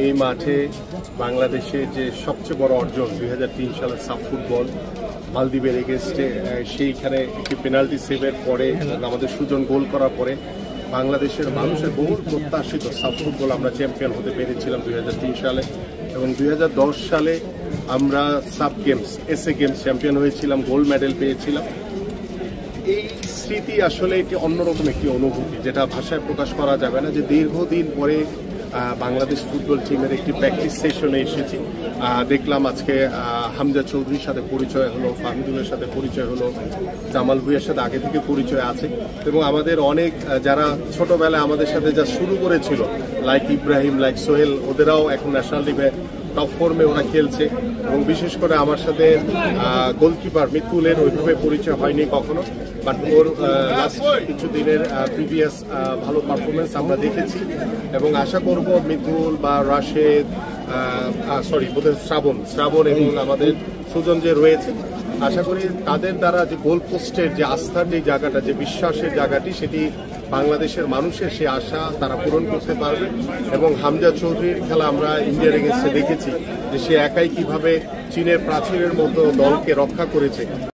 এই মাঠে বাংলাদেশের যে সবচেয়ে বড় অর্জন 2003 সালের সাফ ফুটবল মালদ্বীপের এগেস্টে সেইখানে একটি পেনাল্টি সেভের পরে আমাদের সুজন গোল করার পরে বাংলাদেশের মানুষের বহু প্রত্যাশিত সাফ ফুটবল আমরা চ্যাম্পিয়ন হতে পেরেছিলাম 2003 সালে এবং 2010 সালে আমরা sub games SA games champion হয়েছিলাম, গোল্ড মেডেল পেয়েছিলাম। এই স্মৃতি আসলে একটি অন্যরকম একটি অনুভূতি, যেটা ভাষায় প্রকাশ করা যাবে না। যে দীর্ঘদিন পরে বাংলাদেশ ফুটবল টিমের একটি প্র্যাকটিস সেশনে এসেছি, দেখলাম আজকে হামজা চৌধুরীর সাথে পরিচয় হলো, ফাহমিদুলের সাথে পরিচয় হলো, জামাল ভুঁইয়ার সাথে আগে থেকে পরিচয় আছে এবং আমাদের অনেক যারা ছোটবেলায় আমাদের সাথে যা শুরু করেছিল লাইক ইব্রাহিম, লাইক সোহেল, ওদেরাও এখন ন্যাশনাল টিমে টপ ফর্মে ওরা খেলছে এবং বিশেষ করে আমার সাথে গোলকিপার মিতুলের ওইভাবে পরিচয় হয়নি কখনো, বাট ওর লাস্ট কিছু দিনের প্রিভিয়াস ভালো পারফরমেন্স আমরা দেখেছি এবং আশা করব মিতুল বা রাশেদ বোধহয় শ্রাবণ এবং আমাদের সুজন যে রয়েছে, আশা করি তাদের দ্বারা যে গোল পোস্টের যে আস্থার যে জায়গাটা, যে বিশ্বাসের জায়গাটি, সেটি বাংলাদেশের মানুষের সে আশা তারা পূরণ করতে পারবে। এবং হামজা চৌধুরীর খেলা আমরা ইন্ডিয়ার এগেন্স্টে দেখেছি যে সে একাই কিভাবে চীনের প্রাচীরের মতো দলকে রক্ষা করেছে।